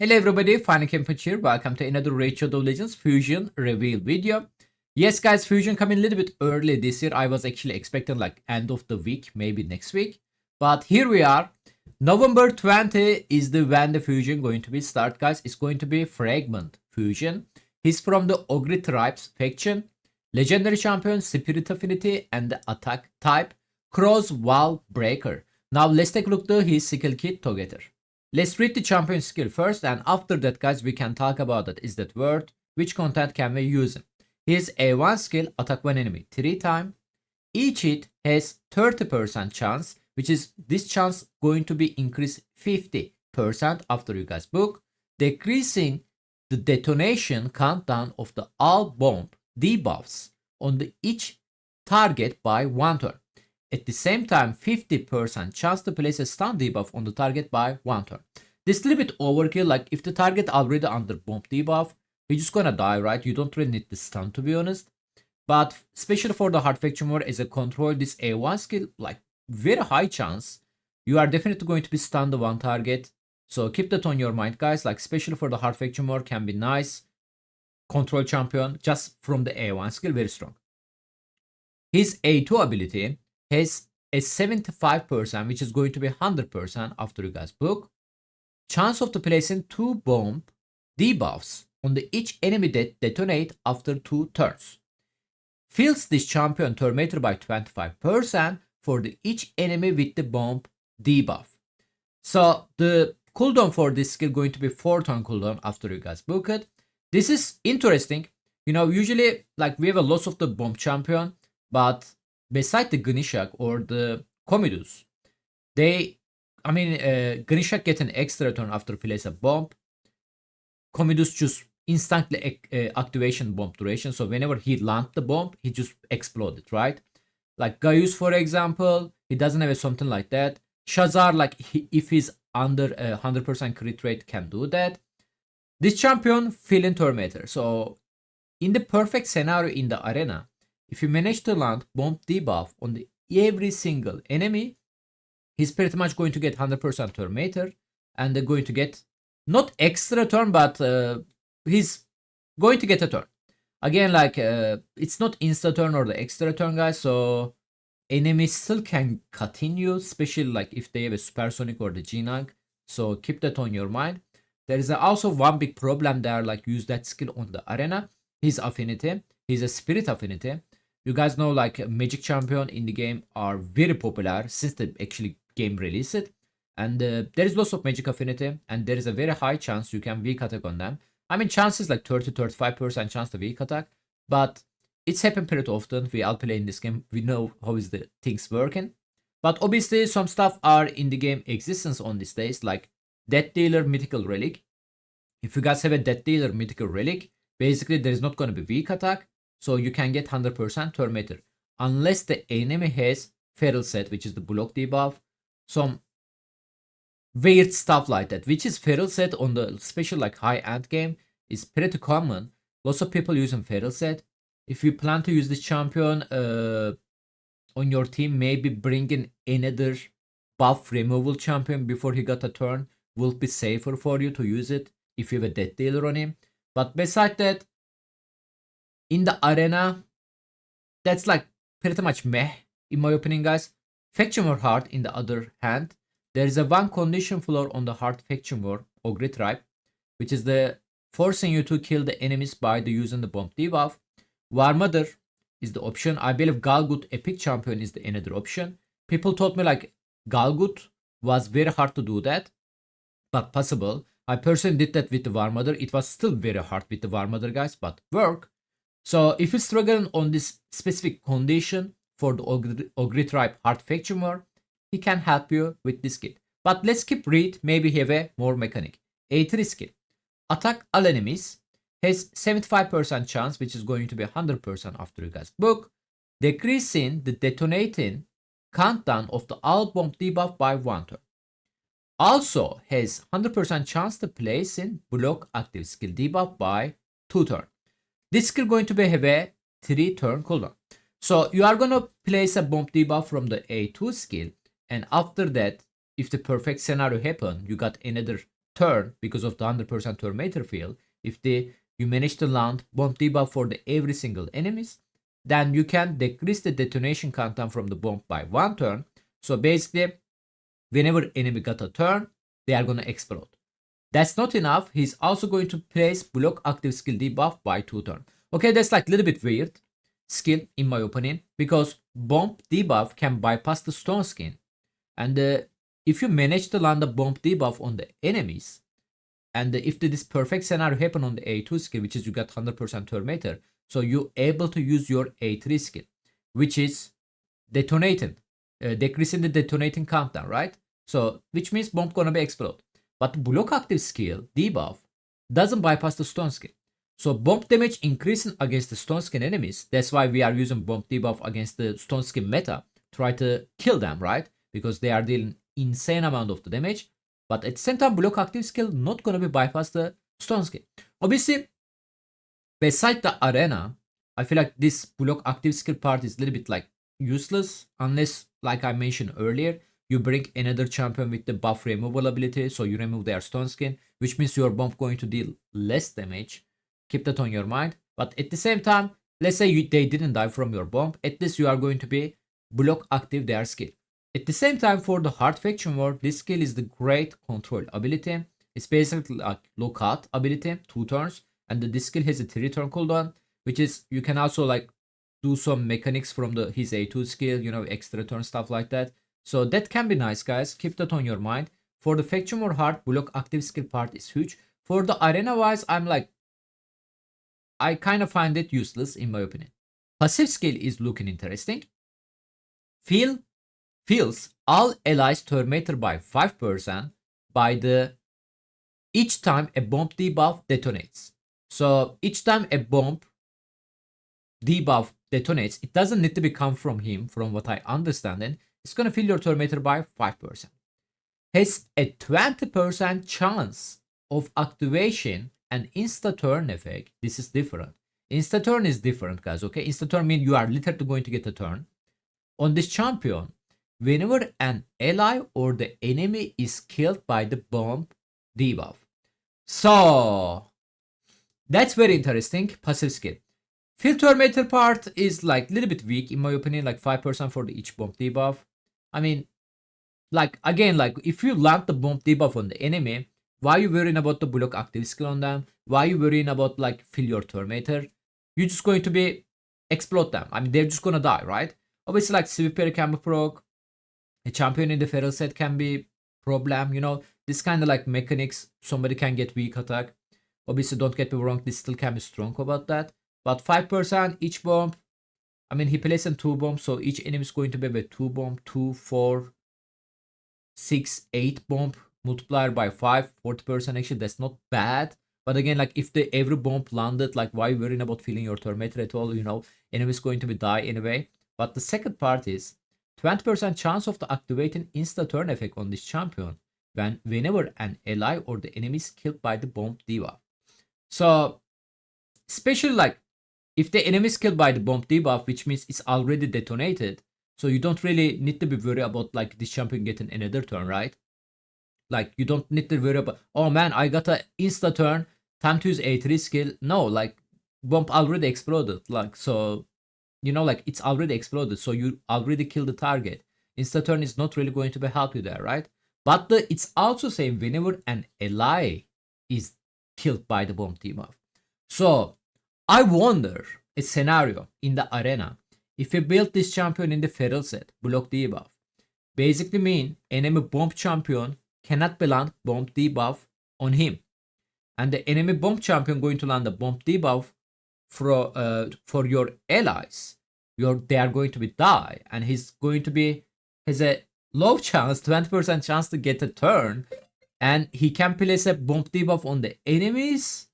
Hello everybody, finalKenpachi here. Welcome to another Raid Shadow Legends Fusion reveal video. Yes guys, Fusion coming a little bit early this year. I was actually expecting like end of the week, maybe next week. But here we are. November 20 is the when the Fusion going to be start, guys. It's going to be Fragment Fusion. He's from the Ogre Tribes faction. Legendary champion, Spirit Affinity, and the attack type Kroz Wallbreaker. Now let's take a look at his skill kit together. Let's read the champion skill first, and after that guys we can talk about it. Is that word? Which content can we use? His A1 skill, attack one enemy 3 times. Each hit has 30% chance, which is this chance going to be increased 50% after you guys book, decreasing the detonation countdown of the all bomb debuffs on the each target by 1 turn. At the same time, 50% chance to place a stun debuff on the target by 1 turn. This is a little bit overkill. Like if the target already under bomb debuff, you're just gonna die, right? You don't really need the stun, to be honest. But especially for the hard faction war as a control, this A1 skill, like very high chance, you are definitely going to be stunned the one target. So keep that on your mind, guys. Like especially for the hard faction war, can be nice control champion just from the A1 skill, very strong. His A2 ability has a 75%, which is going to be 100% after you guys book. Chance of the placing 2 bomb debuffs on the each enemy that detonate after 2 turns. Fills this champion turn meter by 25% for the each enemy with the bomb debuff. So the cooldown for this skill going to be 4 turn cooldown after you guys book it. This is interesting. You know, usually like we have a loss of the bomb champion, but beside the Gnishak or the Comidus, Gnishak get an extra turn after place a bomb. Comidus just instantly activation bomb duration. So whenever he land the bomb, he just exploded, right? Like Gaius, for example, he doesn't have something like that. Shazar, like if he's under 100% crit rate, can do that. This champion fill in turn meter. So in the perfect scenario in the arena, if you manage to land bomb debuff on every single enemy, he's pretty much going to get 100% turn meter, and they're going to get not extra turn, but he's going to get a turn. Again, like it's not insta turn or the extra turn, guys. So enemies still can continue, especially like if they have a supersonic or the G9. So keep that on your mind. There is also one big problem there, like use that skill on the arena. His affinity, he's a spirit affinity. You guys know like magic champion in the game are very popular since the actually game released it. And there is lots of magic affinity, and there is a very high chance you can weak attack on them. I mean, chances like 30-35% chance to weak attack, but it's happened pretty often. We all play in this game. We know how is the things working. But obviously some stuff are in the game existence on these days, like Death Dealer Mythical Relic. If you guys have a Death Dealer Mythical Relic, basically there is not going to be weak attack. So you can get 100% turn meter. Unless the enemy has feral set, which is the block debuff. Some weird stuff like that, which is feral set on the special like high-end game is pretty common. Lots of people using feral set. If you plan to use this champion on your team, maybe bringing another buff removal champion before he got a turn will be safer for you to use it if you have a Death Dealer on him. But besides that, in the arena, that's like pretty much meh, in my opinion, guys. Faction War hard, in the other hand, there is a one condition floor on the hard Faction War Ogre Tribe, which is the forcing you to kill the enemies by the using the bomb debuff. War Mother is the option. I believe Galgut Epic Champion is the another option. People told me like Galgut was very hard to do that, but possible. I personally did that with the War Mother. It was still very hard with the War Mother, guys, but work. So if you're struggling on this specific condition for the Ogre Tribe hard faction war, he can help you with this kit. But let's keep read, maybe have a more mechanic. A3 skill. Attack all enemies. Has 75% chance, which is going to be 100% after you guys book. Decreasing the detonating countdown of the all bomb debuff by 1 turn. Also has 100% chance to place in block active skill debuff by 2 turn. This skill going to be have a 3 turn cooldown. So you are going to place a bomb debuff from the A2 skill, and after that, if the perfect scenario happen, you got another turn because of the 100% Tormentor field. If you manage to land bomb debuff for the every single enemies, then you can decrease the detonation countdown from the bomb by 1 turn. So basically, whenever enemy got a turn, they are gonna explode. That's not enough. He's also going to place block active skill debuff by 2 turns. Okay, that's like a little bit weird skill in my opinion, because bomb debuff can bypass the stone skin. And if you manage to land a bomb debuff on the enemies, and if this perfect scenario happen on the A2 skill, which is you got 100% Tormentor, so you able to use your A3 skill, which is detonating, decreasing the detonating countdown, right? So which means bomb gonna be explode. But the block active skill debuff doesn't bypass the stone skin. So bomb damage increasing against the stone skin enemies. That's why we are using bomb debuff against the stone skin meta. Try to kill them, right? Because they are dealing insane amount of the damage. But at the same time, block active skill not gonna be bypass the stone skin. Obviously, beside the arena, I feel like this block active skill part is a little bit like useless unless, like I mentioned earlier, you bring another champion with the buff removal ability, so you remove their stone skin, which means your bomb going to deal less damage. Keep that on your mind. But at the same time, let's say they didn't die from your bomb, at least you are going to be block active their skill. At the same time, for the hard faction war, this skill is the great control ability. It's basically like lockout ability, 2 turns, and this skill has a 3 turn cooldown, which is you can also like do some mechanics from his A2 skill, you know, extra turn stuff like that. So that can be nice, guys. Keep that on your mind. For the faction war hard, block active skill part is huge. For the arena wise, I kind of find it useless in my opinion. Passive skill is looking interesting. Fills all allies Tormentor by 5% by the each time a bomb debuff detonates. So each time a bomb debuff detonates, it doesn't need to come from him, from what I understand. And it's gonna fill your Tormentor by 5%. Has a 20% chance of activation and insta turn effect. This is different. Insta turn is different, guys. Okay, insta turn means you are literally going to get a turn on this champion whenever an ally or the enemy is killed by the bomb debuff. So that's very interesting. Passive skill. Filter meter part is like a little bit weak in my opinion, like 5% for the each bomb debuff. I mean, like again, like if you land the bomb debuff on the enemy, why are you worrying about the block active skill on them? Why are you worrying about like fill your Tormentor? You're just going to be explode them. I mean, they're just gonna die, right? Obviously, like sweeper can be proc, a champion in the feral set can be problem, you know, this kind of like mechanics, somebody can get weak attack. Obviously, don't get me wrong, this still can be strong about that. But 5% each bomb, I mean, he plays in 2 bombs, so each enemy is going to be with 2 bomb, 2, 4, 6, 8 bomb, multiplier by 5, 40% actually, that's not bad. But again, like if the every bomb landed, like why worrying about filling your Tormentor at all, you know, enemy is going to be die anyway. But the second part is 20% chance of the activating insta turn effect on this champion whenever an ally or the enemy is killed by the bomb debuff. So especially like if the enemy is killed by the bomb debuff, which means it's already detonated, so you don't really need to be worried about like this champion getting another turn, right? Like you don't need to worry about, oh man, I got a insta turn, time to use A3 skill. No, like bomb already exploded, like so, you know, like it's already exploded, so you already killed the target. Insta turn is not really going to be help you there, right? But it's also saying whenever an ally is killed by the bomb debuff. So I wonder a scenario in the arena if you build this champion in the feral set, block debuff, basically mean enemy bomb champion cannot be land bomb debuff on him, and the enemy bomb champion going to land a bomb debuff for your allies. They are going to be die, and he's going to be has a low chance, 20% chance to get a turn, and he can place a bomb debuff on the enemies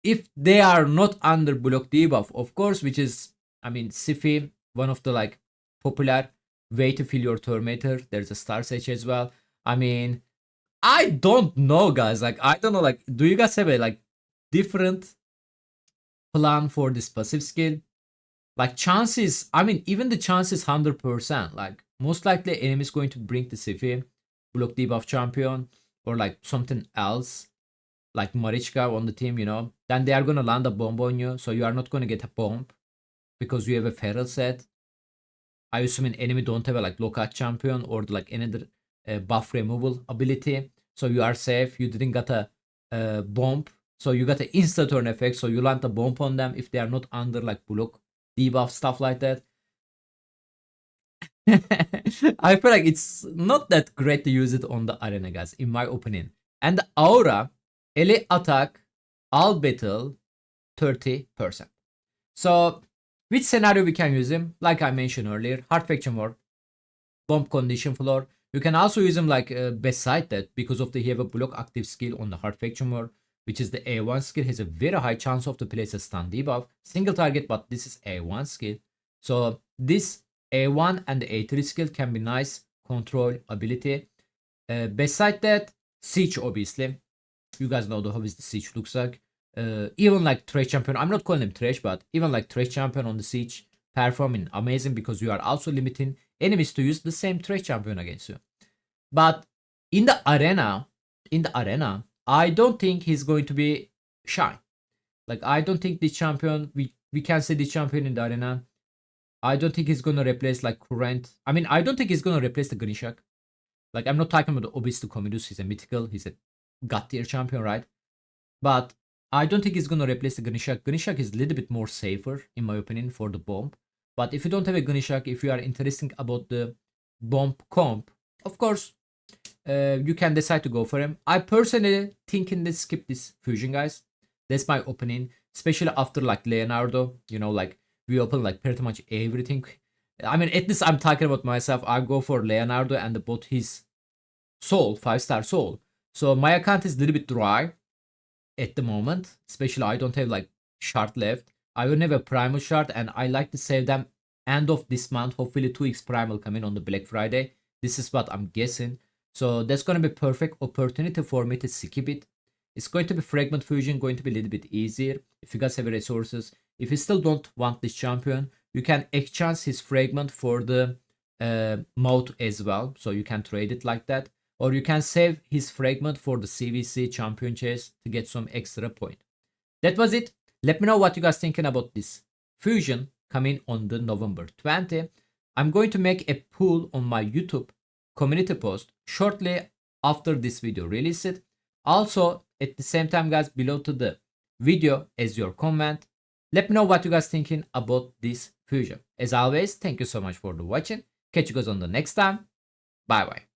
if they are not under block debuff, of course, which is, I mean, Sifi, one of the like popular way to fill your Tormentor. There's a Star Sage as well. I mean, I don't know, guys. Like, I don't know. Like, do you guys have a like different plan for this passive skill? Like chances, I mean, even the chances 100%. Like, most likely enemy is going to bring the Sifi block debuff champion. or like something else, like Marichka on the team, you know, then they are gonna land a bomb on you, so you are not gonna get a bomb because you have a feral set. I assume an enemy don't have a like lockout champion or like another buff removal ability, so you are safe. You didn't get a bomb, so you got an insta turn effect, so you land a bomb on them if they are not under like block, debuff, stuff like that. I feel like it's not that great to use it on the arena, guys, in my opinion. And the aura, elite attack, all battle, 30%. So, which scenario we can use him? Like I mentioned earlier, hard faction war, bomb condition floor. You can also use him like beside that because of the he have a block active skill on the hard faction war, which is the A1 skill, has a very high chance of to place a stun debuff, single target, but this is A1 skill. So this A1 and the A3 skill can be nice control ability. Beside that, siege obviously. You guys know how is the siege looks like. Even like trash champion, I'm not calling him trash, but even like trash champion on the siege performing amazing because you are also limiting enemies to use the same trash champion against you. But in the arena, I don't think he's going to be shy. Like I don't think this champion, we can say this champion in the arena. I don't think he's gonna replace like current. I mean, I don't think he's gonna replace the Grinshak. Like I'm not talking about the Obis to Comidus. He's a mythical. He's a god tier champion, right? But I don't think he's gonna replace the Grinshak. Grinshak is a little bit more safer, in my opinion, for the bomb. But if you don't have a Grinshak, if you are interested about the bomb comp, of course, you can decide to go for him. I personally thinking to skip this fusion, guys. That's my opinion, especially after like Leonardo. You know, like we open like pretty much everything. I mean, at least I'm talking about myself. I go for Leonardo and both his soul, 5-star soul. So my account is a little bit dry at the moment, especially I don't have like shard left. I will have a primal shard and I like to save them end of this month. Hopefully 2x primal coming on the Black Friday. This is what I'm guessing. So that's going to be perfect opportunity for me to skip it. It's going to be fragment fusion, going to be a little bit easier if you guys have resources. If you still don't want this champion, you can exchange his fragment for the mode as well. So you can trade it like that. Or you can save his fragment for the CVC champion chase to get some extra point. That was it. Let me know what you guys thinking about this fusion coming on the November 20. I'm going to make a poll on my YouTube community post shortly after this video release it. Also, at the same time, guys, below to the video as your comment. Let me know what you guys thinking about this fusion. As always, thank you so much for the watching. Catch you guys on the next time. Bye bye.